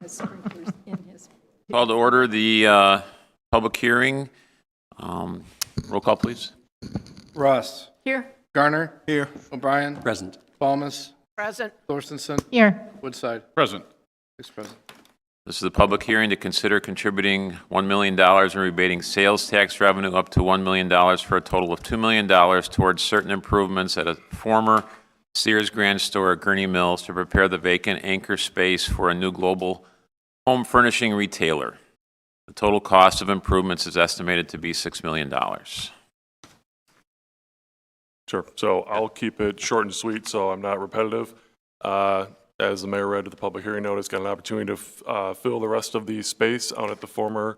has sprinklers in his. Call to order the public hearing. Roll call, please. Ross. Here. Garner. Here. O'Brien. Present. Balmas. Present. Thorstenson. Here. Woodside. Present. Six present. This is a public hearing to consider contributing $1 million and rebating sales tax revenue up to $1 million for a total of $2 million towards certain improvements at a former Sears Grand store at Gurnee Mills to prepare the vacant anchor space for a new global home furnishing retailer. The total cost of improvements is estimated to be $6 million. Sure. So I'll keep it short and sweet so I'm not repetitive. As the mayor read the public hearing notice, got an opportunity to fill the rest of the space out at the former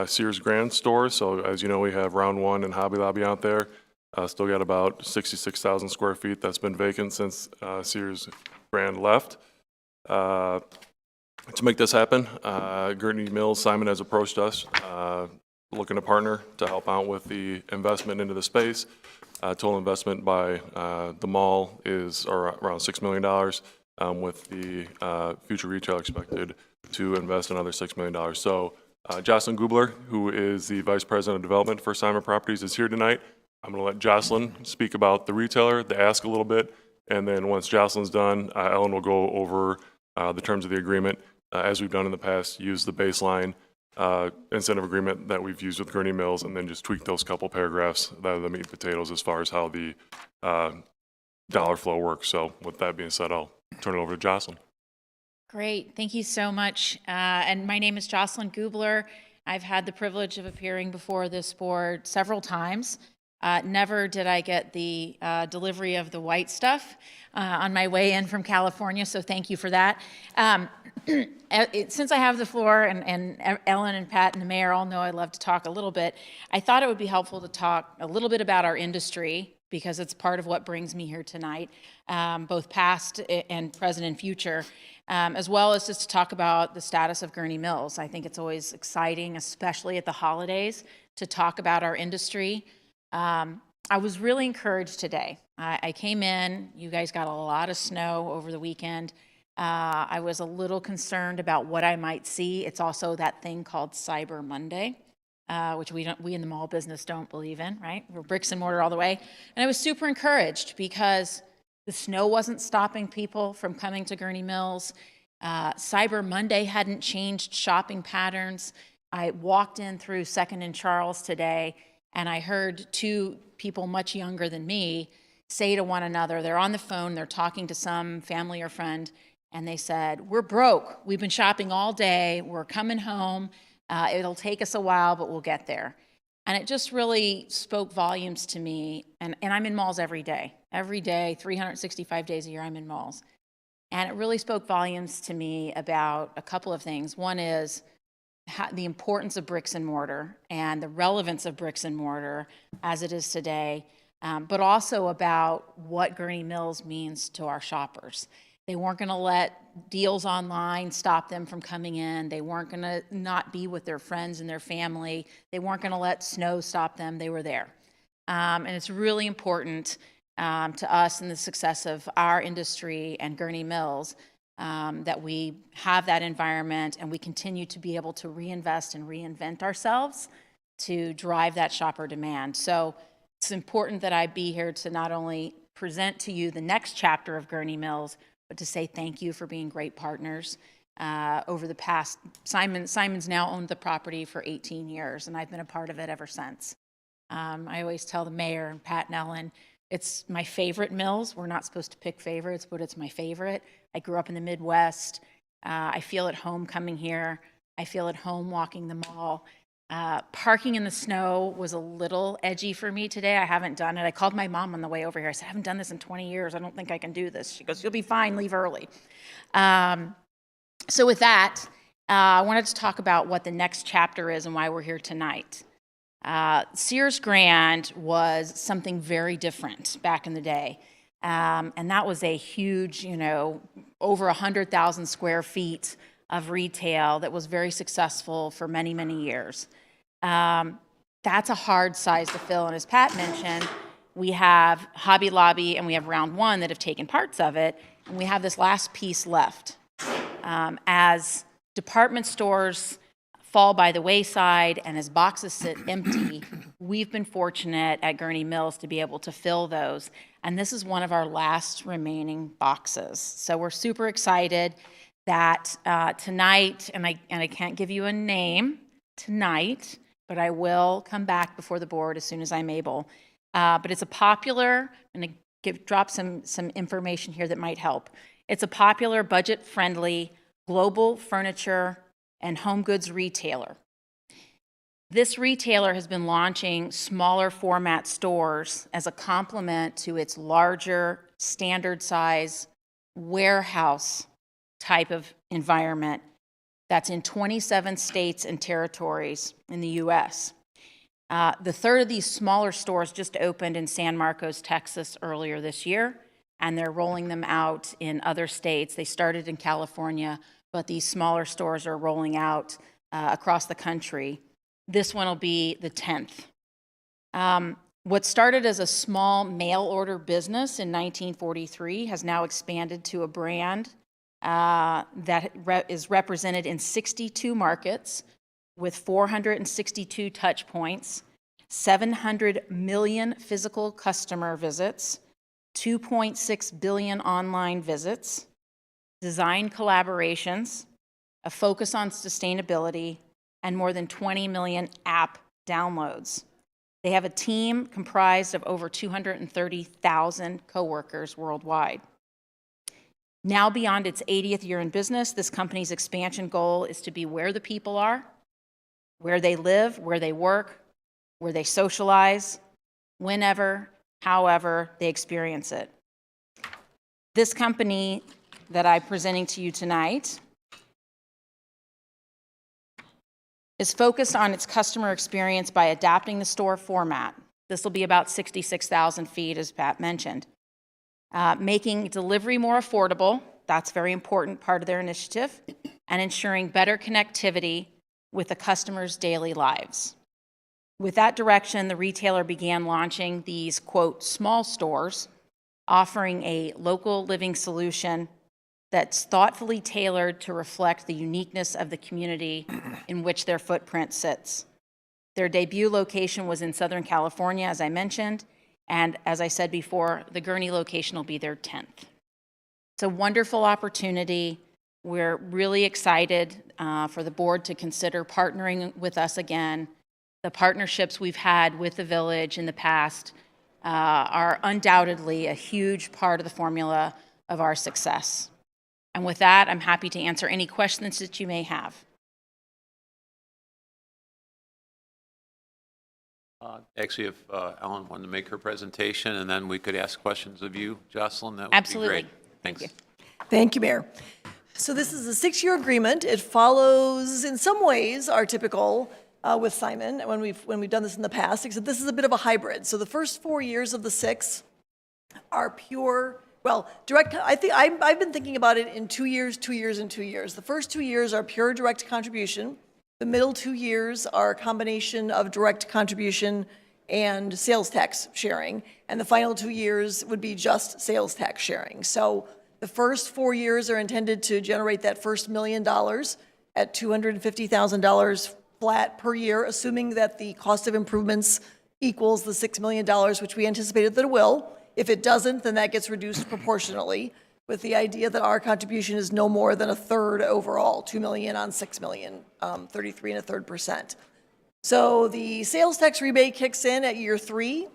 Sears Grand store. So as you know, we have Round 1 and Hobby Lobby out there. Still got about 66,000 square feet that's been vacant since Sears Grand left. To make this happen, Gurnee Mills, Simon has approached us, looking to partner to help out with the investment into the space. Total investment by the mall is around $6 million, with the future retailer expected to invest another $6 million. So Jocelyn Gubler, who is the Vice President of Development for Simon Properties, is here tonight. I'm going to let Jocelyn speak about the retailer, the ask a little bit, and then once Jocelyn's done, Ellen will go over the terms of the agreement. As we've done in the past, use the baseline incentive agreement that we've used with Gurnee Mills, and then just tweak those couple paragraphs that are the meat and potatoes as far as how the dollar flow works. So with that being said, I'll turn it over to Jocelyn. Great, thank you so much. And my name is Jocelyn Gubler. I've had the privilege of appearing before this board several times. Never did I get the delivery of the white stuff on my way in from California, so thank you for that. Since I have the floor, and Ellen and Pat and the mayor all know I love to talk a little bit, I thought it would be helpful to talk a little bit about our industry, because it's part of what brings me here tonight, both past and present and future, as well as just to talk about the status of Gurnee Mills. I think it's always exciting, especially at the holidays, to talk about our industry. I was really encouraged today. I came in, you guys got a lot of snow over the weekend. I was a little concerned about what I might see. It's also that thing called Cyber Monday, which we in the mall business don't believe in, right? We're bricks and mortar all the way. And I was super encouraged because the snow wasn't stopping people from coming to Gurnee Mills. Cyber Monday hadn't changed shopping patterns. I walked in through 2nd and Charles today, and I heard two people much younger than me say to one another, they're on the phone, they're talking to some family or friend, and they said, "We're broke. We've been shopping all day. We're coming home. It'll take us a while, but we'll get there." And it just really spoke volumes to me. And I'm in malls every day, 365 days a year, I'm in malls. And it really spoke volumes to me about a couple of things. One is the importance of bricks and mortar and the relevance of bricks and mortar as it is today, but also about what Gurnee Mills means to our shoppers. They weren't going to let deals online stop them from coming in. They weren't going to not be with their friends and their family. They weren't going to let snow stop them. They were there. And it's really important to us and the success of our industry and Gurnee Mills that we have that environment and we continue to be able to reinvest and reinvent ourselves to drive that shopper demand. So it's important that I be here to not only present to you the next chapter of Gurnee Mills, but to say thank you for being great partners over the past. Simon's now owned the property for 18 years, and I've been a part of it ever since. I always tell the mayor and Pat and Ellen, it's my favorite Mills. We're not supposed to pick favorites, but it's my favorite. I grew up in the Midwest. I feel at home coming here. I feel at home walking the mall. Parking in the snow was a little edgy for me today. I haven't done it. I called my mom on the way over here. I said, I haven't done this in 20 years. I don't think I can do this. She goes, you'll be fine, leave early. So with that, I wanted to talk about what the next chapter is and why we're here tonight. Sears Grand was something very different back in the day. And that was a huge, over 100,000 square feet of retail that was very successful for many, many years. That's a hard size to fill. And as Pat mentioned, we have Hobby Lobby and we have Round 1 that have taken parts of it. And we have this last piece left. As department stores fall by the wayside and as boxes sit empty, we've been fortunate at Gurnee Mills to be able to fill those. And this is one of our last remaining boxes. So we're super excited that tonight, and I can't give you a name tonight, but I will come back before the board as soon as I'm able. But it's a popular, and drop some information here that might help. It's a popular, budget-friendly, global furniture and home goods retailer. This retailer has been launching smaller format stores as a complement to its larger, standard size, warehouse type of environment that's in 27 states and territories in the US. The third of these smaller stores just opened in San Marcos, Texas earlier this year, and they're rolling them out in other states. They started in California, but these smaller stores are rolling out across the country. This one will be the 10th. What started as a small mail order business in 1943 has now expanded to a brand that is represented in 62 markets with 462 touch points, 700 million physical customer visits, 2.6 billion online visits, design collaborations, a focus on sustainability, and more than 20 million app downloads. They have a team comprised of over 230,000 coworkers worldwide. Now beyond its 80th year in business, this company's expansion goal is to be where the people are, where they live, where they work, where they socialize, whenever, however they experience it. This company that I'm presenting to you tonight is focused on its customer experience by adapting the store format. This will be about 66,000 feet, as Pat mentioned. Making delivery more affordable, that's a very important part of their initiative, and ensuring better connectivity with the customer's daily lives. With that direction, the retailer began launching these, quote, small stores, offering a local living solution that's thoughtfully tailored to reflect the uniqueness of the community in which their footprint sits. Their debut location was in Southern California, as I mentioned, and as I said before, the Gurnee location will be their 10th. It's a wonderful opportunity. We're really excited for the board to consider partnering with us again. The partnerships we've had with the village in the past are undoubtedly a huge part of the formula of our success. And with that, I'm happy to answer any questions that you may have. Actually, if Ellen wanted to make her presentation, and then we could ask questions of you, Jocelyn, that would Absolutely. be great. Thanks. Thank you. Thank you, Mayor. So this is a 6-year agreement. It follows, in some ways, our typical with Simon when we've done this in the past, except this is a bit of a hybrid. So the first 4 years of the 6 are pure, well, direct. I think I've been thinking about it in 2 years, 2 years, and 2 years. The first 2 years are pure direct contribution. The middle 2 years are a combination of direct contribution and sales tax sharing, and the final 2 years would be just sales tax sharing. So the first 4 years are intended to generate that first $1 million at $250,000 flat per year, assuming that the cost of improvements equals the $6 million, which we anticipated that it will. If it doesn't, then that gets reduced proportionally, with the idea that our contribution is no more than a third overall, $2 million on $6 million, 33.33%. So the sales tax rebate kicks in at year 3,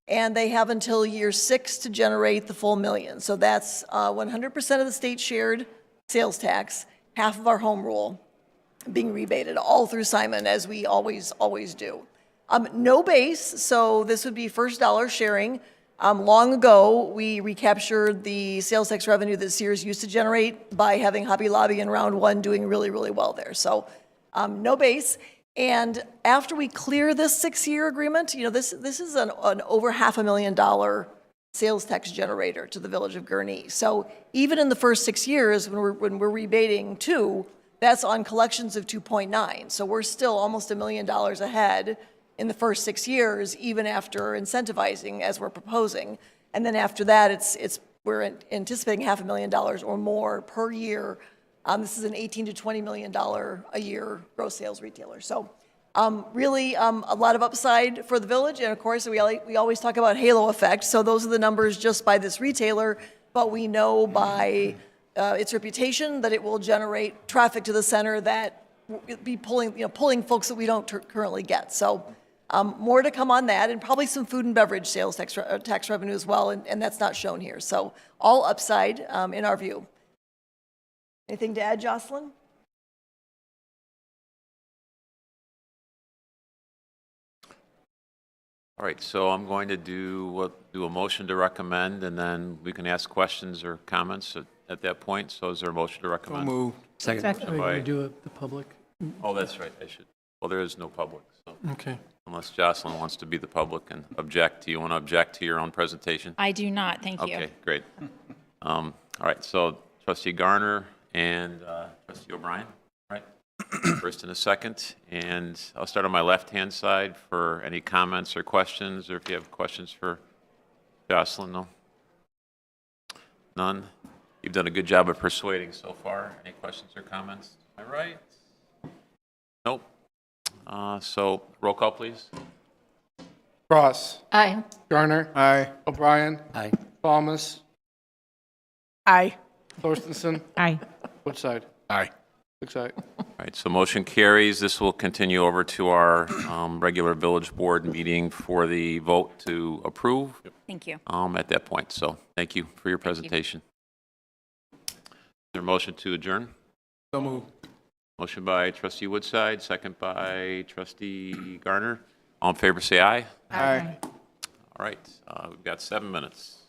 and they have until year 6 to generate the full $1 million. So that's 100% of the state shared sales tax, half of our home rule being rebated, all through Simon, as we always do. No base, so this would be first dollar sharing. Long ago, we recaptured the sales tax revenue that Sears used to generate by having Hobby Lobby in round 1 doing really, really well there. So no base. And after we clear this 6-year agreement, you know, this is an over $500,000 sales tax generator to the village of Gurnee. So even in the first 6 years, when we're rebating 2, that's on collections of 2.9. So we're still almost $1 million ahead in the first 6 years, even after incentivizing as we're proposing. And then after that, we're anticipating $500,000 or more per year This is an $18 to $20 million a year gross sales retailer. So really a lot of upside for the village. And of course, we always talk about halo effect. So those are the numbers just by this retailer, but we know by its reputation that it will generate traffic to the center that will be pulling folks that we don't currently get. So more to come on that, and probably some food and beverage sales tax revenue as well, and that's not shown here. So all upside in our view. Anything to add, Jocelyn? All right, so I'm going to do a motion to recommend, and then we can ask questions or comments at that point. So is there a motion to recommend? Move. Are we By- going to do the public? Oh, that's right, I should. Well, there is no public, so Okay. unless Jocelyn wants to be the public and object. Do you want to object to your own presentation? I do not, thank you. Okay, great. All right, so trustee Garner and trustee O'Brien, right? First and a second, and I'll start on my left-hand side for any comments or questions, or if you have questions for Jocelyn, no? None? You've done a good job of persuading so far. Any questions or comments? Am I right? Nope. So roll call, please. Ross. Aye. Garner. Aye. O'Brien. Aye. Thomas. Aye. Thorstensen. Aye. Woodside. Aye. 6 aye. All right, so motion carries. This will continue over to our regular village board meeting for the vote to approve Thank you. at that point. So thank you for your presentation. Is there a motion to adjourn? So move. Motion by trustee Woodside, second by trustee Garner. All in favor, say aye. Aye. All right, we've got 7 minutes.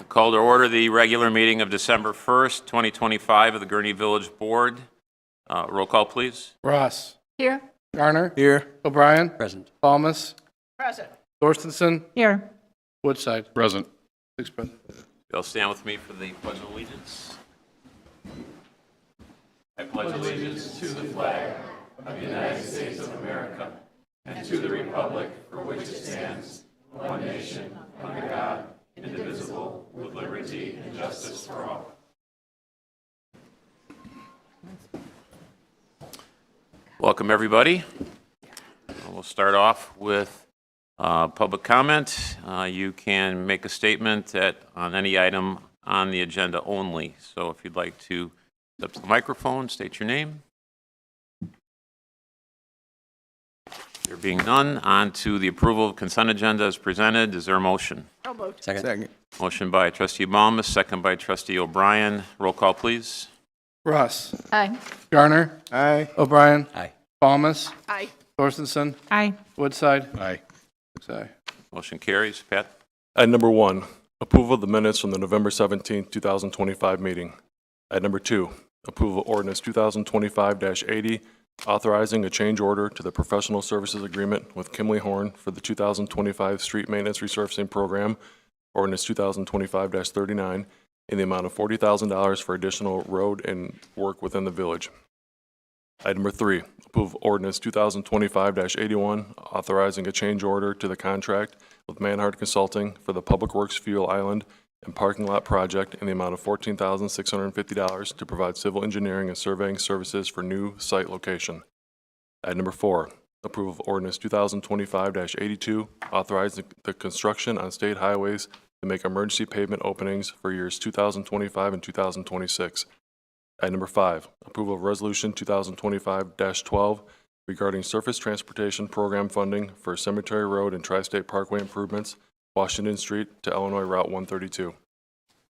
Call to order the regular meeting of December 1st, 2025 of the Gurnee Village Board. Roll call, please. Ross. Here. Garner. Here. O'Brien. Present. Thomas. Present. Thorstensen. Here. Woodside. Present. Six present. You'll stand with me for the Pledge of Allegiance. I pledge allegiance to the flag of the United States of America and to the republic for which it stands, one nation, under God, indivisible, with liberty and justice for all. Welcome, everybody. We'll start off with public comment. You can make a statement on any item on the agenda only. So if you'd like to step to the microphone, state your name. There being none, on to the approval of consent agenda as presented. Is there a motion? Second. Motion by Trustee Baumus, second by Trustee O'Brien. Roll call, please. Ross. Aye. Garner. Aye. O'Brien. Aye. Thomas. Aye. Thorstensen. Aye. Woodside. Aye. Six aye. Motion carries. Pat? Item number 1, approval of the minutes from the November 17th, 2025 meeting. Item number 2, approval of ordinance 2025-80, authorizing a change order to the professional services agreement with Kimley Horn for the 2025 street maintenance resurfacing program, ordinance 2025-39, in the amount of $40,000 for additional road and work within the village. Item number 3, approve ordinance 2025-81, authorizing a change order to the contract with Manhard Consulting for the Public Works Fuel Island and Parking Lot Project in the amount of $14,650 to provide civil engineering and surveying services for new site location. Item number 4, approval of ordinance 2025-82, authorizing the construction on state highways to make emergency pavement openings for years 2025 and 2026. Item number 5, approval of resolution 2025-12 regarding surface transportation program funding for Cemetery Road and Tri-State Parkway improvements, Washington Street to Illinois Route 132.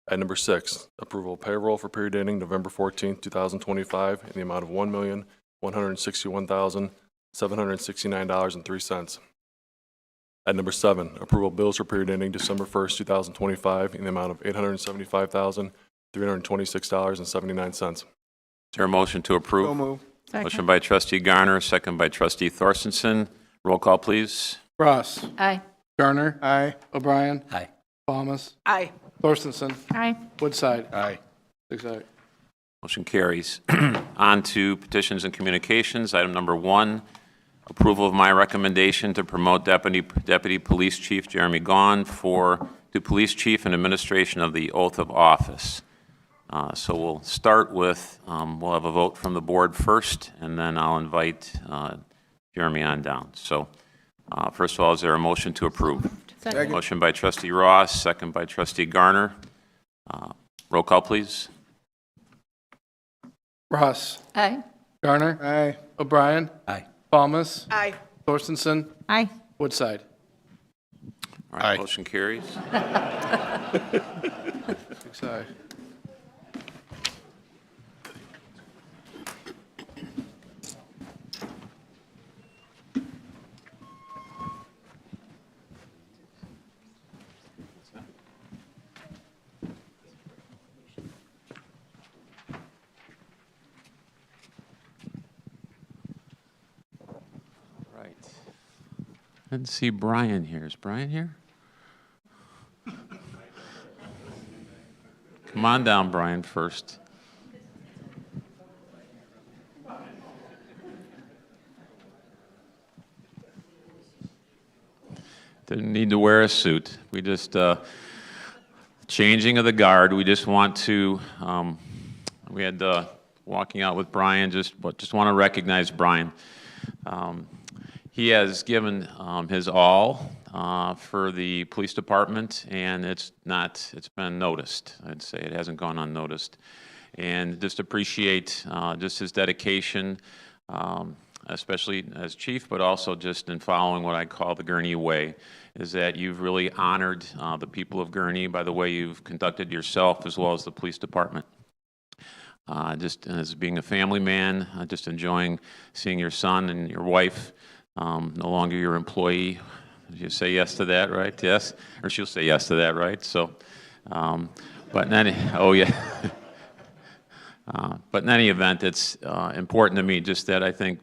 Item number 6, approval of payroll for period ending November 14, 2025 in the amount of $1,161,769.03. Item number 7, approval of bills for period ending December 1st, 2025 in the amount of $875,326.79. Is there a motion to approve? So move. Motion by Trustee Garner, second by Trustee Thorstensen. Roll call, please. Ross. Aye. Garner. Aye. O'Brien. Aye. Thomas. Aye. Thorstensen. Aye. Woodside. Aye. Six aye. Motion carries. On to petitions and communications. Item number 1, approval of my recommendation to promote Deputy Police Chief Jeremy Gaughan to Police Chief and administration of the oath of office. So we'll start with, we'll have a vote from the board first, and then I'll invite Jeremy on down. So first of all, is there a motion to approve? Second. Motion by Trustee Ross, second by Trustee Garner. Roll call, please. Ross. Aye. Garner. Aye. O'Brien. Aye. Thomas. Aye. Thorstensen. Aye. Woodside. All right, Aye. motion carries. Six aye. Right. I didn't see Brian here. Is Brian here? Come on down, Brian, first. Didn't need to wear a suit. We just, changing of the guard, we just want to, we had walking out with Brian, just want to recognize Brian. He has given his all for the police department, and it's been noticed. I'd say it hasn't gone unnoticed. And just appreciate just his dedication, especially as chief, but also just in following what I call the Gurnee way, is that you've really honored the people of Gurnee by the way you've conducted yourself as well as the police department. Just as being a family man, just enjoying seeing your son and your wife, no longer your employee, You say yes to that, right? Yes? Or she'll say yes to that, right? So, but in any, oh yeah. But in any event, it's important to me just that I think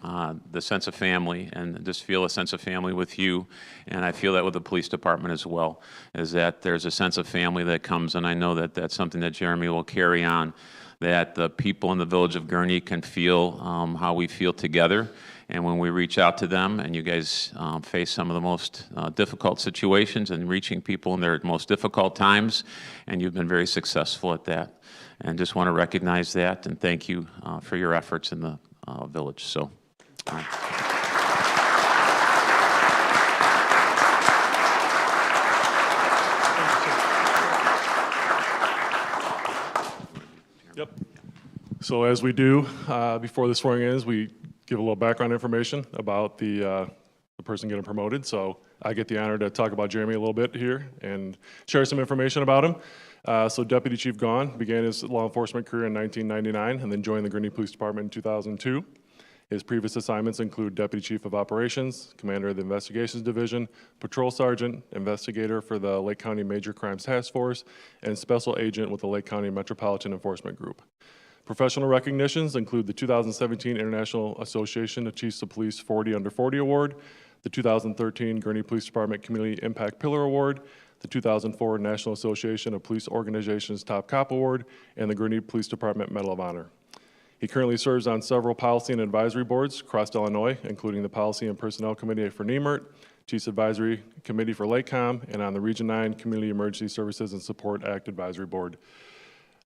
the sense of family, and just feel a sense of family with you, and I feel that with the police department as well, is that there's a sense of family that comes, and I know that that's something that Jeremy will carry on, that the people in the village of Gurnee can feel how we feel together. And when we reach out to them, and you guys face some of the most difficult situations and reaching people in their most difficult times, and you've been very successful at that. And just want to recognize that and thank you for your efforts in the village. So. Yep. So as we do before the swearing in, we give a little background information about the person getting promoted. So I get the honor to talk about Jeremy a little bit here and share some information about him. So Deputy Chief Gahn began his law enforcement career in 1999 and then joined the Gurnee Police Department in 2002. His previous assignments include Deputy Chief of Operations, Commander of the Investigations Division, Patrol Sergeant, Investigator for the Lake County Major Crimes Task Force, and Special Agent with the Lake County Metropolitan Enforcement Group. Professional recognitions include the 2017 International Association of Chiefs of Police 40 Under 40 Award, the 2013 Gurnee Police Department Community Impact Pillar Award, the 2004 National Association of Police Organizations Top Cop Award, and the Gurnee Police Department Medal of Honor. He currently serves on several policy and advisory boards across Illinois, including the Policy and Personnel Committee for NEMERT, Chiefs Advisory Committee for LACOM, and on the Region 9 Community Emergency Services and Support Act Advisory Board.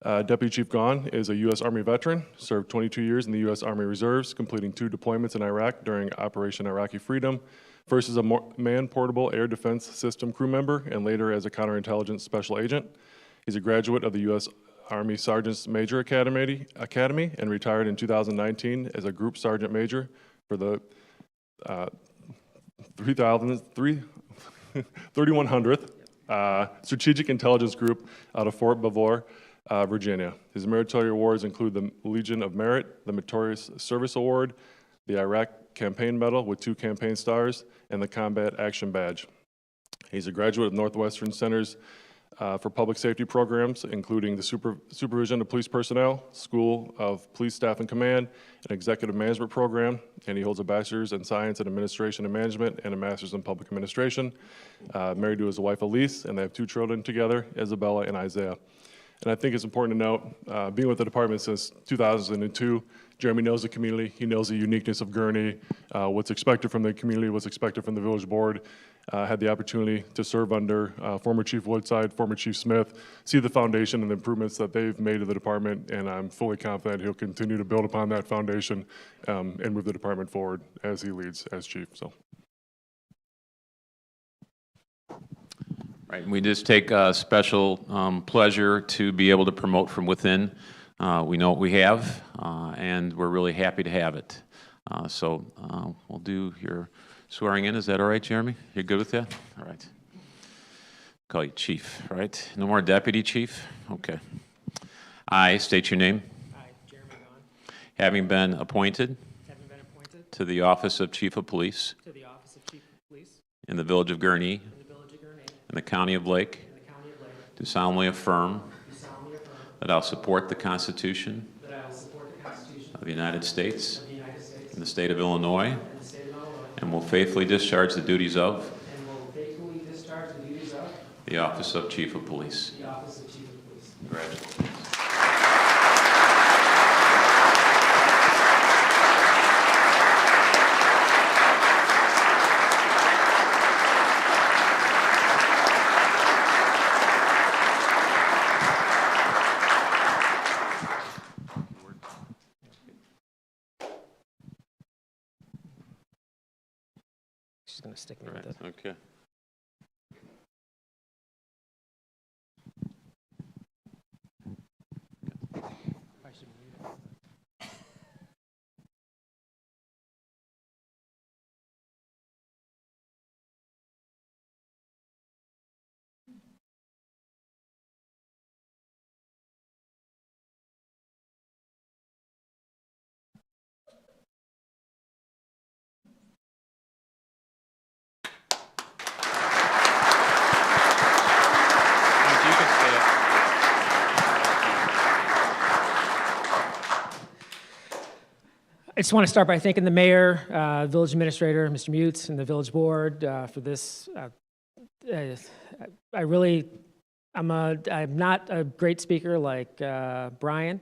Deputy Chief Gahn is a U.S. Army veteran, served 22 years in the U.S. Army Reserves, completing 2 deployments in Iraq during Operation Iraqi Freedom, first as a man-portable air defense system crew member, and later as a counterintelligence special agent. He's a graduate of the U.S. Army Sergeants Major Academy and retired in 2019 as a Group Sergeant Major for the 3100th Strategic Intelligence Group out of Fort Belvoir, Virginia. His meritorious awards include the Legion of Merit, the Meritorious Service Award, the Iraq Campaign Medal with 2 campaign stars, and the Combat Action Badge. He's a graduate of Northwestern Centers for Public Safety Programs, including the Supervision of Police Personnel, School of Police Staff and Command, an Executive Management Program, and he holds a Bachelor's in Science and Administration and Management and a Master's in Public Administration. Married to his wife Elise, and they have 2 children together, Isabella and Isaiah. And I think it's important to note, being with the department since 2002, Jeremy knows the community, he knows the uniqueness of Gurnee, what's expected from the community, what's expected from the village board. Had the opportunity to serve under former Chief Woodside, former Chief Smith, see the foundation and the improvements that they've made to the department, and I'm fully confident he'll continue to build upon that foundation and move the department forward as he leads as chief. So. Right, and we just take special pleasure to be able to promote from within. We know what we have, and we're really happy to have it. So we'll do your swearing in. Is that all right, Jeremy? You're good with that? All right. Call you Chief, right? No more Deputy Chief? Okay. I state your name. I, Jeremy Gahn, Having been appointed having been appointed to the office of Chief of Police to the office of Chief of Police in the village of Gurnee in the village of Gurnee in the county of Lake, in the county of Lake, do solemnly affirm do solemnly affirm that I'll support the Constitution that I will support the Constitution of the United States of the United States and the state of Illinois, and the state of Illinois, and will faithfully discharge the duties of and will faithfully discharge the duties of the office of Chief of Police. the office of Chief of Police. Congratulations. She's going to stick me Right, with it. okay. I should mute it. just want to start by thanking the mayor, village administrator, Mr. Mutes, and the village board for this. I'm not a great speaker like Brian.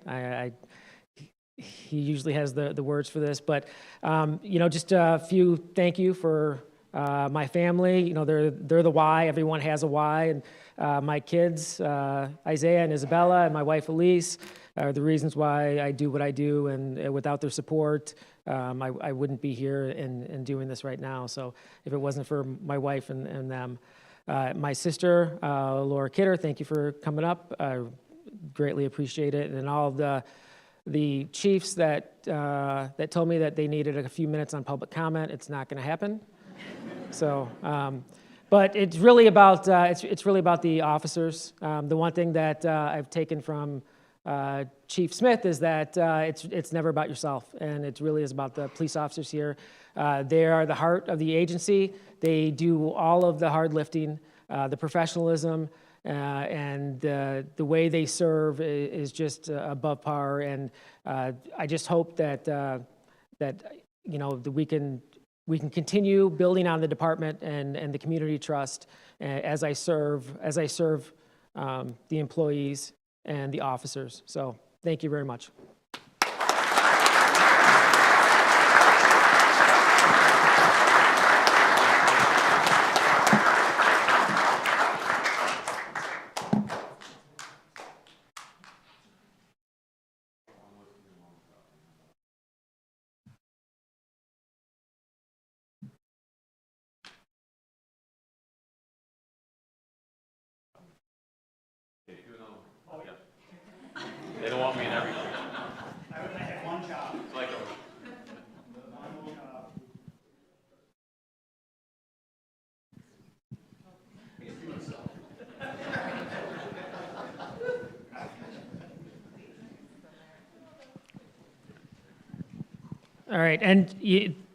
He usually has the words for this, but just a few thank you for my family. They're the why. Everyone has a why, and my kids, Isaiah and Isabella, and my wife Elise, are the reasons why I do what I do. And without their support, I wouldn't be here and doing this right now. So if it wasn't for my wife and them. My sister, Laura Kidder, thank you for coming up. I greatly appreciate it. And all the chiefs that told me that they needed a few minutes on public comment. It's not going to happen. So, but it's really about it's really about the officers. The one thing that I've taken from Chief Smith is that it's never about yourself, and it really is about the police officers here. They are the heart of the agency. They do all of the hard lifting, the professionalism, and the way they serve is just above par. And I just hope that we can continue building on the department and the community trust as I serve the employees and the officers. So thank you very much. They don't want me in everything. I have one job. It's like All right, and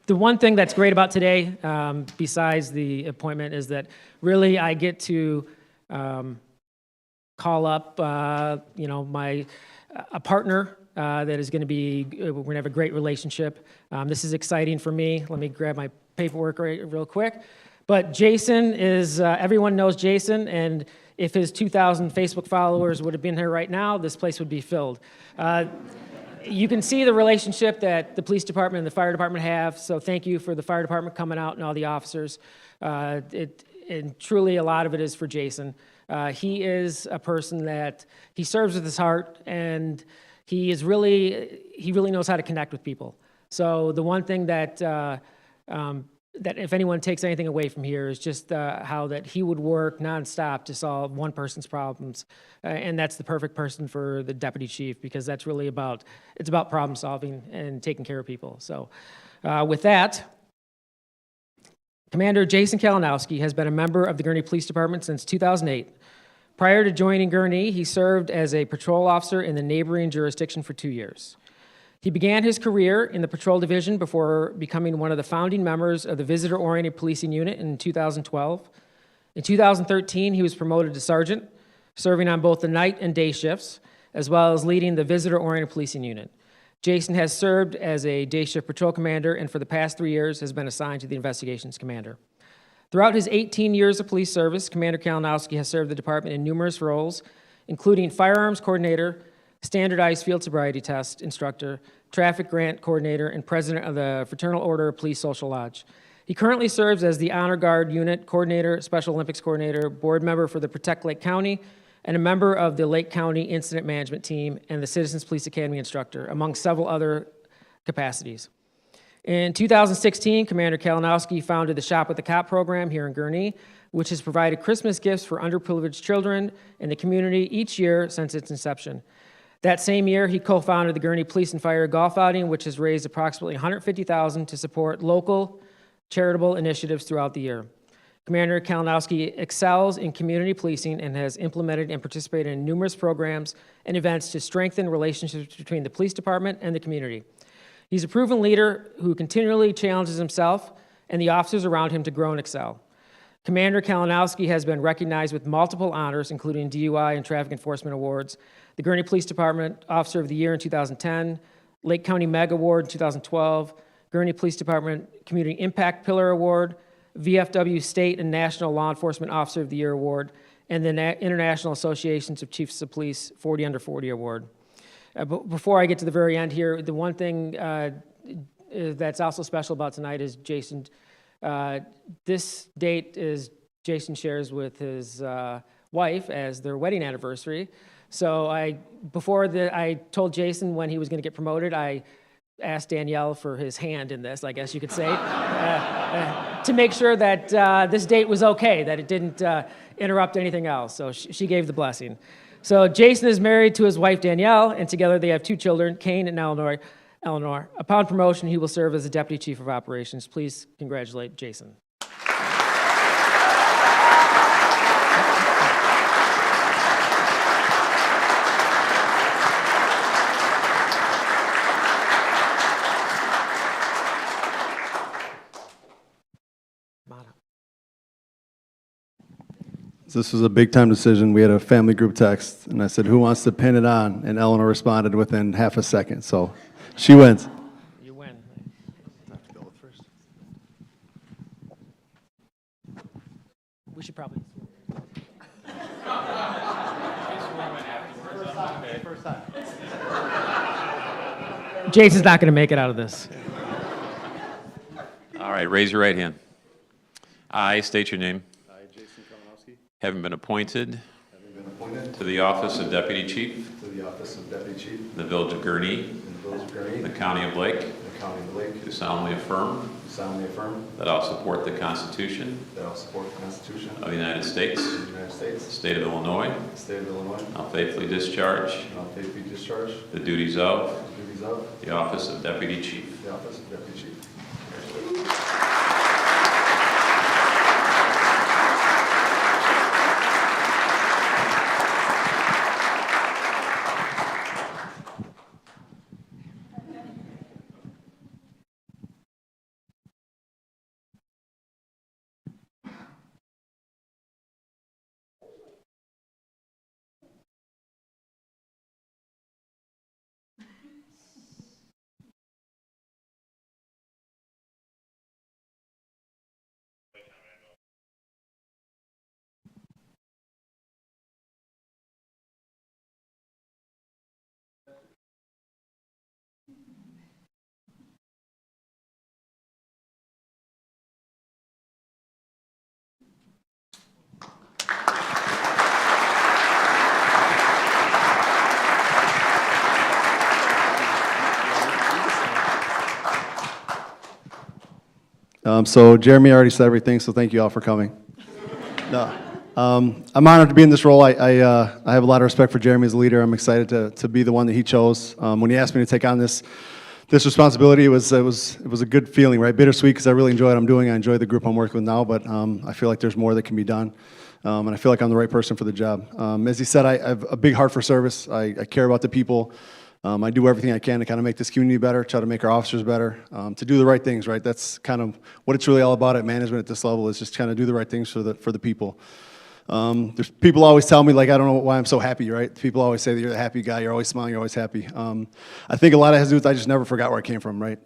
the one thing that's great about today, besides the appointment, is that really I get to call up, a partner that is going to be, we're going to have a great relationship. This is exciting for me. Let me grab my paperwork real quick. But Jason is, everyone knows Jason, and if his 2,000 Facebook followers would have been here right now, this place would be filled. You can see the relationship that the police department and the fire department have, so thank you for the fire department coming out and all the officers. And truly a lot of it is for Jason. He is a person that he serves with his heart, and he really knows how to connect with people. So the one thing that that if anyone takes anything away from here is just how that he would work nonstop to solve one person's problems, and that's the perfect person for the deputy chief, because that's really about problem solving and taking care of people. So with that, Commander Jason Kalinowski has been a member of the Gurnee Police Department since 2008. Prior to joining Gurnee, he served as a patrol officer in the neighboring jurisdiction for 2 years. He began his career in the patrol division before becoming one of the founding members of the Visitor-Oriented Policing Unit in 2012. In 2013, he was promoted to sergeant, serving on both the night and day shifts, as well as leading the Visitor-Oriented Policing Unit. Jason has served as a day shift patrol commander, and for the past 3 years has been assigned to the investigations commander. Throughout his 18 years of police service, Commander Kalinowski has served the department in numerous roles, including firearms coordinator, standardized field sobriety test instructor, traffic grant coordinator, and president of the Fraternal Order of Police Social Lodge. He currently serves as the Honor Guard Unit Coordinator, Special Olympics Coordinator, board member for the Protect Lake County, and a member of the Lake County Incident Management Team and the Citizens Police Academy instructor, among several other capacities. In 2016, Commander Kalinowski founded the Shop with the Cop program here in Gurnee, which has provided Christmas gifts for underprivileged children in the community each year since its inception. That same year, he co-founded the Gurnee Police and Fire Golf Outing, which has raised approximately $150,000 to support local charitable initiatives throughout the year. Commander Kalinowski excels in community policing and has implemented and participated in numerous programs and events to strengthen relationships between the police department and the community. He's a proven leader who continually challenges himself and the officers around him to grow and excel. Commander Kalinowski has been recognized with multiple honors, including DUI and traffic enforcement awards, the Gurnee Police Department Officer of the Year in 2010, Lake County Meg Award 2012, Gurnee Police Department Community Impact Pillar Award, VFW State and National Law Enforcement Officer of the Year Award, and the International Associations of Chiefs of Police 40 Under 40 Award. But before I get to the very end here, the one thing that's also special about tonight is Jason. This date is Jason shares with his wife as their wedding anniversary. So before I told Jason when he was going to get promoted, I asked Danielle for his hand in this, I guess you could say, to make sure that this date was okay, that it didn't interrupt anything else. So she gave the blessing. So Jason is married to his wife Danielle, and together they have 2 children, Kane and Eleanor. Upon promotion, he will serve as the Deputy Chief of Operations. Please congratulate Jason. This was a big-time decision. We had a family group text, and I said, "Who wants to pin it on?" And Eleanor responded within half a second, so she wins. You win. We should probably. Jason's not going to make it out of this. All right, raise your right hand. I state your name. I, Jason Kalinowski, Having been appointed having been appointed to the office of Deputy Chief to the office of Deputy Chief in the Village of Gurnee, in the Village of Gurnee, the County of Lake, the County of Lake, do solemnly affirm do solemnly affirm that I'll support the Constitution that I will support the Constitution of the United States, of the United States, the state of Illinois. the state of Illinois, I'll faithfully discharge and I'll faithfully discharge the duties of the duties of the office of Deputy Chief. the office of Deputy Chief. So Jeremy already said everything, so thank you all for coming. No, I'm honored to be in this role. I have a lot of respect for Jeremy as a leader. I'm excited to be the one that he chose. When he asked me to take on this responsibility, it was a good feeling, right? Bittersweet because I really enjoy what I'm doing. I enjoy the group I'm working with now, but I feel like there's more that can be done, and I feel like I'm the right person for the job. As he said, I have a big heart for service. I care about the people. I do everything I can to kind of make this community better, try to make our officers better, to do the right things, right? That's kind of what it's really all about at management at this level, is just trying to do the right things for the people. There's people always tell me, like, I don't know why I'm so happy, right? People always say that you're the happy guy, you're always smiling, you're always happy. I think a lot of it has to do with I just never forgot where I came from, right?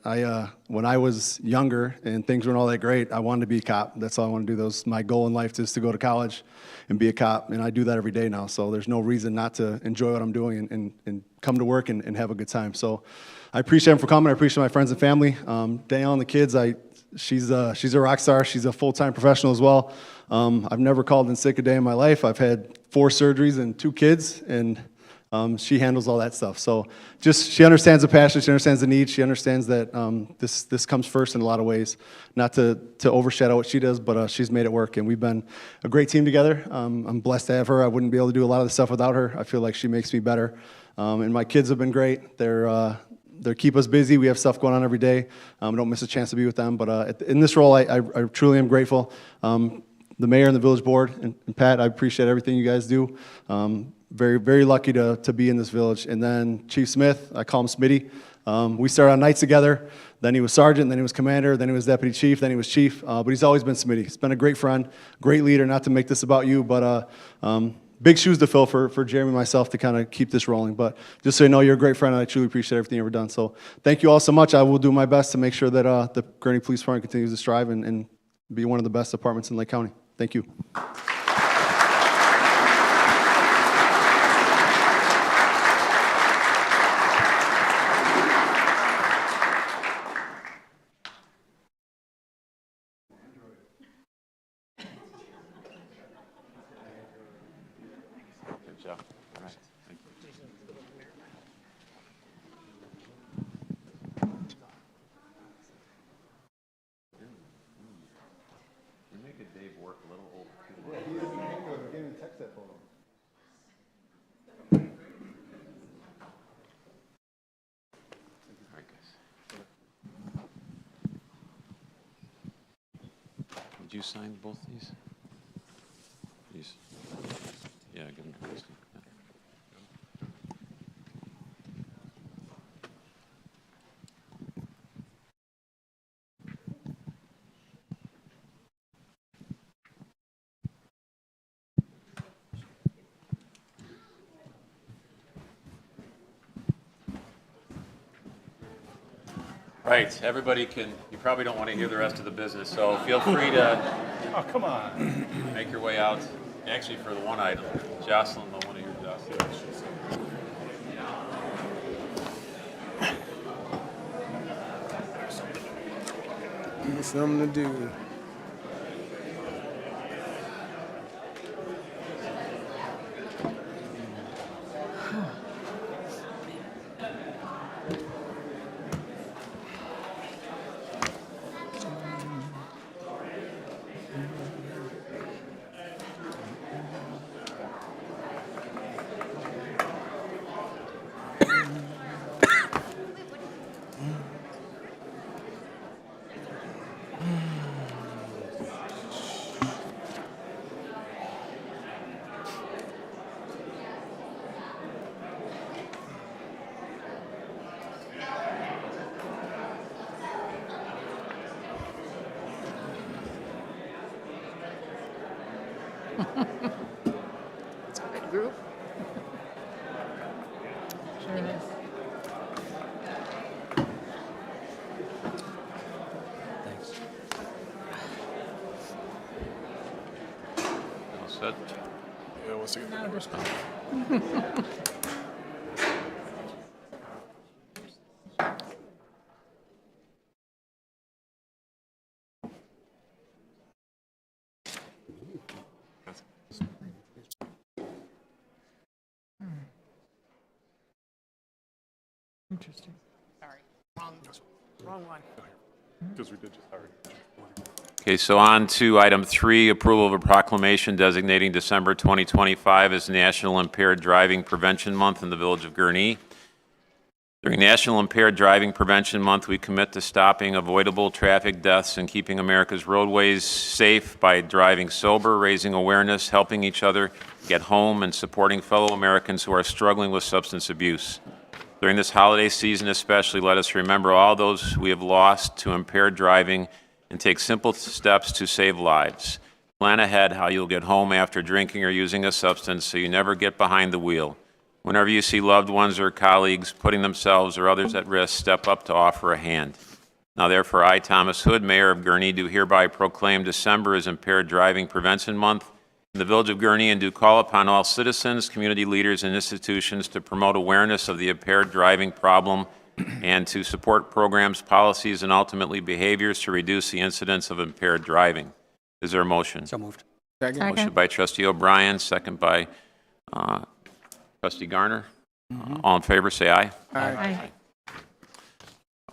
When I was younger and things weren't all that great, I wanted to be a cop. That's all I want to do. That was my goal in life, is to go to college and be a cop, and I do that every day now, so there's no reason not to enjoy what I'm doing and come to work and have a good time. So I appreciate them for coming. I appreciate my friends and family. Danielle and the kids, she's a rock star. She's a full-time professional as well. I've never called in sick a day in my life. I've had 4 surgeries and 2 kids, and she handles all that stuff. So she understands the passion, she understands the need, she understands that this comes first in a lot of ways. Not to overshadow what she does, but she's made it work, and we've been a great team together. I'm blessed to have her. I wouldn't be able to do a lot of the stuff without her. I feel like she makes me better. And my kids have been great. They keep us busy. We have stuff going on every day. I don't miss a chance to be with them. But in this role, I truly am grateful. The mayor and the village board, and Pat, I appreciate everything you guys do. Very, very lucky to be in this village. And then Chief Smith, I call him Smitty. We started on nights together. Then he was sergeant, then he was commander, then he was deputy chief, then he was chief. But he's always been Smitty. He's been a great friend, great leader. Not to make this about you, but big shoes to fill for Jeremy and myself to kind of keep this rolling. But just so you know, you're a great friend, and I truly appreciate everything you've ever done. So thank you all so much. I will do my best to make sure that the Gurnee Police Department continues to strive and be one of the best departments in Lake County. Thank you. Good job. All right. Thank you. You're making Dave work a little over. All right, guys. Did you sign both these? These? Yeah, give them to Christie. Right, everybody can, you probably don't want to hear the rest of the business, so feel free to Oh, come on. make your way out. Actually, for the one item, Jocelyn will want to hear Jocelyn. Something to do. It's a good group. Sure is. All set? Yeah, once again. Interesting. Sorry, wrong one. Because we did just already. Okay, so on to item 3, approval of a proclamation designating December 2025 as National Impaired Driving Prevention Month in the Village of Gurnee. During National Impaired Driving Prevention Month, we commit to stopping avoidable traffic deaths and keeping America's roadways safe by driving sober, raising awareness, helping each other get home, and supporting fellow Americans who are struggling with substance abuse. During this holiday season especially, let us remember all those we have lost to impaired driving and take simple steps to save lives. Plan ahead how you'll get home after drinking or using a substance so you never get behind the wheel. Whenever you see loved ones or colleagues putting themselves or others at risk, step up to offer a hand. Now therefore, I, Thomas Hood, Mayor of Gurnee, do hereby proclaim December as Impaired Driving Prevention Month in the Village of Gurnee and do call upon all citizens, community leaders, and institutions to promote awareness of the impaired driving problem and to support programs, policies, and ultimately behaviors to reduce the incidence of impaired driving. Is there a motion? So moved. Motion by Trustee O'Brien, second by Trustee Garner. All in favor, say aye. Aye.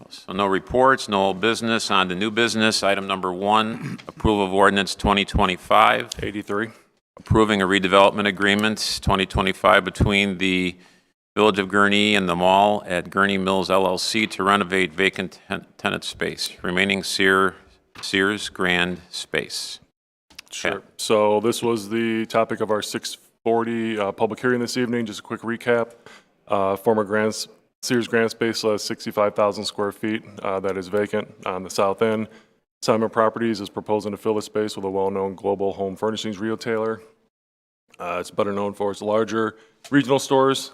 So no reports, no old business. On to new business. Item number 1, approval of ordinance 2025, 83. approving a redevelopment agreement 2025 between the Village of Gurnee and the Mall at Gurnee Mills LLC to renovate vacant tenant space, remaining Sears Grand space. Sure. So this was the topic of our 640 public hearing this evening. Just a quick recap. Former Sears Grand Space has 65,000 square feet that is vacant on the south end. Simon Properties is proposing to fill the space with a well-known global home furnishings retailer. It's better known for its larger regional stores.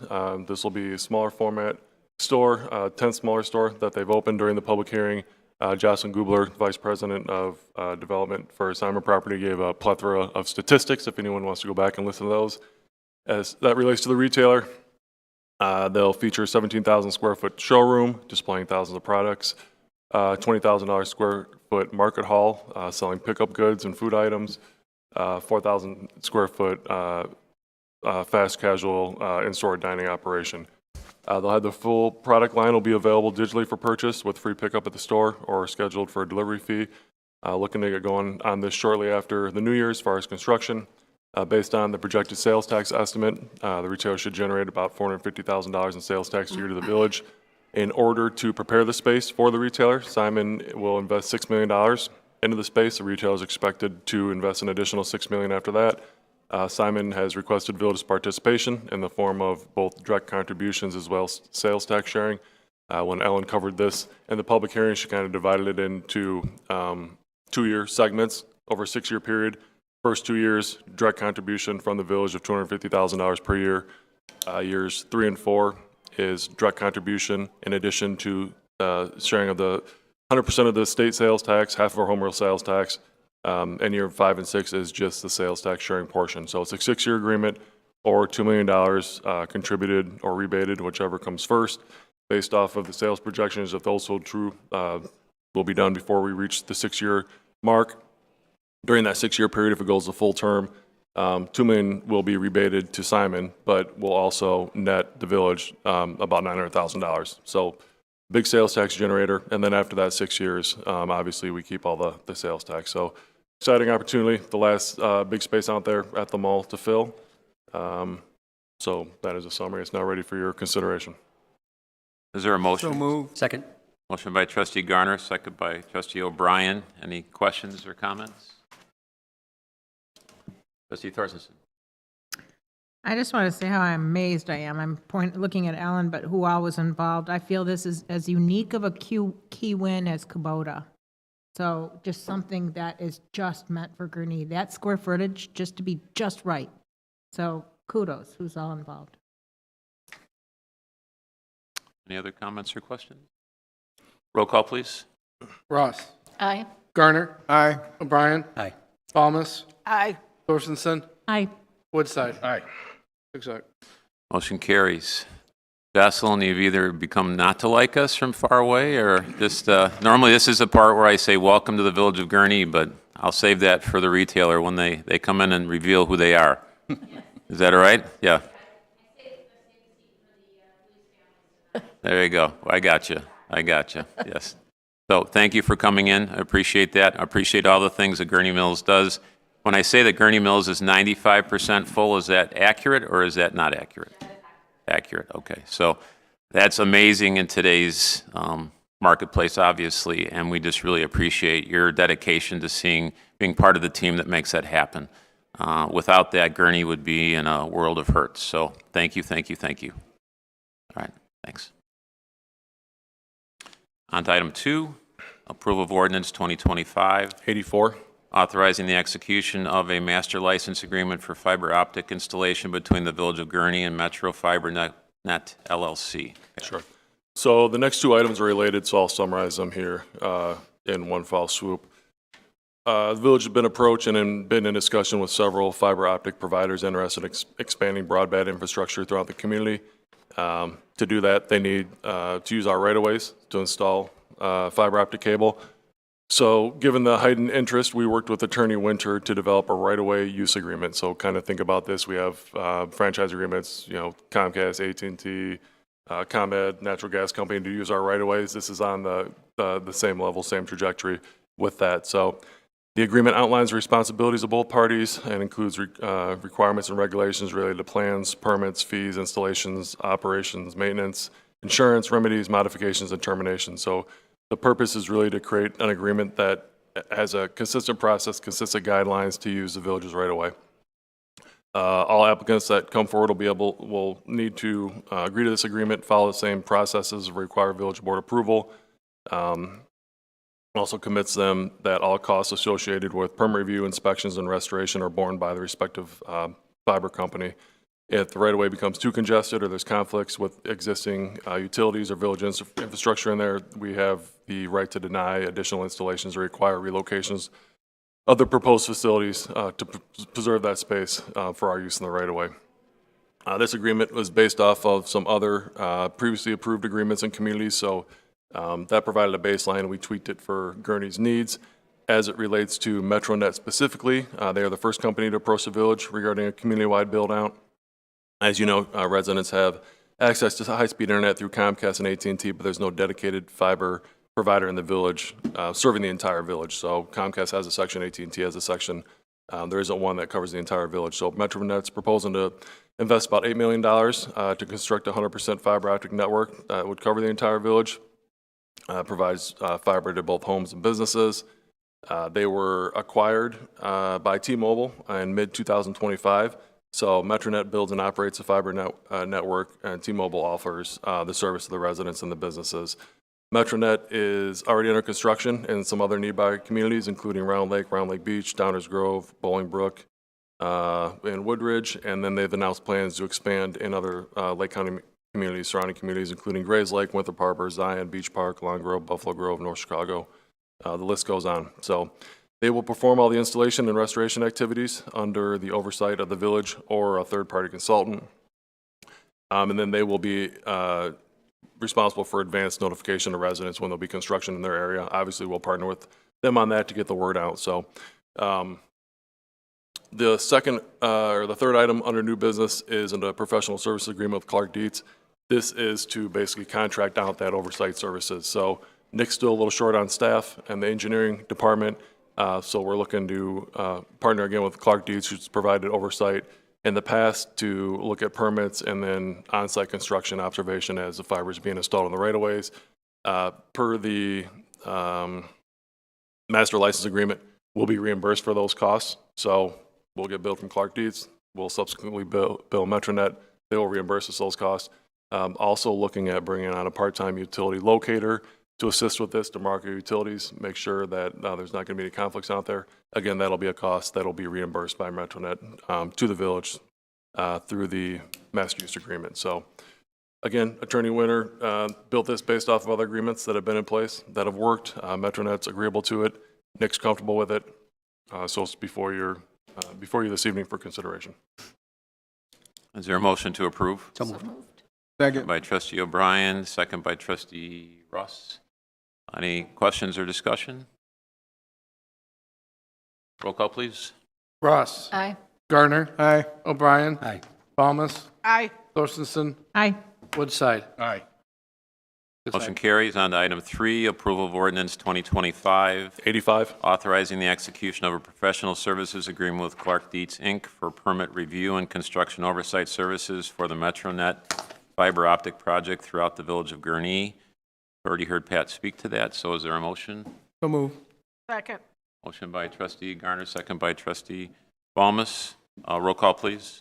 This will be a smaller format store, 10th smaller store that they've opened during the public hearing. Jocelyn Gubler, Vice President of Development for Simon Property, gave a plethora of statistics if anyone wants to go back and listen to those. As that relates to the retailer, they'll feature a 17,000 square foot showroom displaying thousands of products, $20,000 square foot market hall selling pickup goods and food items, 4,000 square foot fast casual in-store dining operation. They'll have the full product line will be available digitally for purchase with free pickup at the store or scheduled for a delivery fee. Looking to get going on this shortly after the new year as far as construction. Based on the projected sales tax estimate, the retailer should generate about $450,000 in sales tax a year to the village. In order to prepare the space for the retailer, Simon will invest $6 million into the space. The retailer is expected to invest an additional $6 million after that. Simon has requested village's participation in the form of both direct contributions as well as sales tax sharing. When Ellen covered this in the public hearing, she kind of divided it into 2-year segments over a 6-year period. First 2 years, direct contribution from the village of $250,000 per year. Years 3 and 4 is direct contribution in addition to sharing of the 100% of the state sales tax, half of our home rule sales tax, and year 5 and 6 is just the sales tax sharing portion. So it's a 6-year agreement or $2 million contributed or rebated, whichever comes first, based off of the sales projections. If those hold true, will be done before we reach the 6-year mark. During that 6-year period, if it goes the full term, $2 million will be rebated to Simon, but will also net the village about $900,000. So big sales tax generator, and then after that 6 years, obviously we keep all the sales tax. So exciting opportunity, the last big space out there at the mall to fill. So that is a summary. It's now ready for your consideration. Is there a motion? So move. Second. Motion by trustee Garner, second by trustee O'Brien. Any questions or comments? Trustee Thorstensen. I just want to say how amazed I am. I'm looking at Ellen, but who all was involved. I feel this is as unique of a key win as Kubota. So just something that is just meant for Gurnee. That square footage just to be just right. So kudos, who's all involved. Any other comments or questions? Roll call, please. Ross. Aye. Garner. Aye. O'Brien. Aye. Thomas. Aye. Thorstensen. Aye. Woodside. Aye. 6-0. Motion carries. Jocelyn, you've either become not to like us from far away or just, normally this is the part where I say, welcome to the village of Gurnee, but I'll save that for the retailer when they come in and reveal who they are. Is that all right? Yeah. There you go. I got you. Yes. So thank you for coming in. I appreciate that. I appreciate all the things that Gurnee Mills does. When I say that Gurnee Mills is 95% full, is that accurate or is that not accurate? Accurate. Okay. So that's amazing in today's marketplace, obviously, and we just really appreciate your dedication to being part of the team that makes that happen. Without that, Gurnee would be in a world of hurt. So thank you. All right. Thanks. On to item 2, approval of ordinance 2025-84, authorizing the execution of a master license agreement for fiber optic installation between the Village of Gurnee and Metro Fiber Net LLC. Sure. So the next 2 items are related, so I'll summarize them here in one foul swoop. The village has been approached and been in discussion with several fiber optic providers interested in expanding broadband infrastructure throughout the community. To do that, they need to use our right-of-ways to install fiber optic cable. So given the heightened interest, we worked with Attorney Winter to develop a right-of-way use agreement. So kind of think about this. We have franchise agreements, Comcast, AT&T, ComEd, natural gas company to use our right-of-ways. This is on the same level, same trajectory with that. So the agreement outlines the responsibilities of both parties and includes requirements and regulations related to plans, permits, fees, installations, operations, maintenance, insurance, remedies, modifications, and terminations. So the purpose is really to create an agreement that has a consistent process, consistent guidelines to use the village's right-of-way. All applicants that come forward will need to agree to this agreement, follow the same processes, require village board approval. Also commits them that all costs associated with permit review, inspections, and restoration are borne by the respective fiber company. If the right-of-way becomes too congested or there's conflicts with existing utilities or village infrastructure in there, we have the right to deny additional installations or require relocations of the proposed facilities to preserve that space for our use in the right-of-way. This agreement was based off of some other previously approved agreements in communities, so that provided a baseline. We tweaked it for Gurnee's needs. As it relates to MetroNet specifically, they are the first company to approach the village regarding a community-wide build-out. As you know, residents have access to high-speed internet through Comcast and AT&T, but there's no dedicated fiber provider in the village serving the entire village. So Comcast has a section, AT&T has a section. There isn't one that covers the entire village. So MetroNet's proposing to invest about $8 million to construct a 100% fiber optic network that would cover the entire village. Provides fiber to both homes and businesses. They were acquired by T-Mobile in mid-2025. So MetroNet builds and operates a fiber network, and T-Mobile offers the service to the residents and the businesses. MetroNet is already under construction in some other nearby communities, including Round Lake Beach, Downers Grove, Bolingbrook, and Woodridge, and then they've announced plans to expand in other Lake County communities, surrounding communities, including Grays Lake, Winthrop Harbor, Zion, Beach Park, Long Grove, Buffalo Grove, North Chicago. The list goes on. So they will perform all the installation and restoration activities under the oversight of the village or a third-party consultant. And then they will be responsible for advanced notification to residents when there'll be construction in their area. Obviously, we'll partner with them on that to get the word out. So the second or the third item under new business is a professional services agreement with Clark Dietz. This is to basically contract out that oversight services. So Nick's still a little short on staff and the engineering department. So we're looking to partner again with Clark Dietz, who's provided oversight in the past to look at permits and then on-site construction observation as the fiber is being installed in the right-of-ways. Per the master license agreement, we'll be reimbursed for those costs. So we'll get billed from Clark Dietz. We'll subsequently bill MetroNet. They will reimburse us those costs. Also looking at bringing on a part-time utility locator to assist with this, to market utilities, make sure that there's not going to be any conflicts out there. Again, that'll be a cost that'll be reimbursed by MetroNet to the village through the master use agreement. So again, Attorney Winter built this based off of other agreements that have been in place that have worked. MetroNet's agreeable to it. Nick's comfortable with it. So it's before you this evening for consideration. Is there a motion to approve? So moved. Second. By trustee O'Brien, second by trustee Russ. Any questions or discussion? Roll call, please. Ross. Aye. Gardner. Aye. O'Brien. Aye. Thomas. Aye. Thorstensen. Aye. Woodside. Aye. Motion carries. On to item 3, approval of ordinance 2025-85, authorizing the execution of a professional services agreement with Clark Dietz, Inc. for permit review and construction oversight services for the MetroNet fiber optic project throughout the village of Gurnee. Already heard Pat speak to that, so is there a motion? So move. Second. Motion by trustee Garner, second by trustee Balmas. Roll call, please.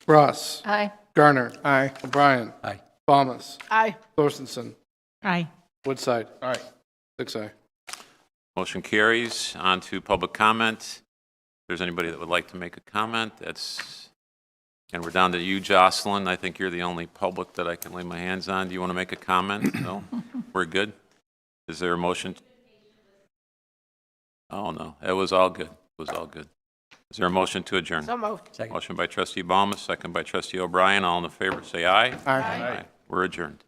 Ross. Aye. Garner. Aye. O'Brien. Aye. Thomas. Aye. Thorstensen. Aye. Woodside. Aye. 6 aye. Motion carries. On to public comment. If there's anybody that would like to make a comment, and we're down to you, Jocelyn. I think you're the only public that I can lay my hands on. Do you want to make a comment? No? We're good? Is there a motion? Oh, no. It was all good. It was all good. Is there a motion to adjourn? So moved. Motion by trustee Balmas, second by trustee O'Brien. All in favor, say aye. Aye. We're adjourned.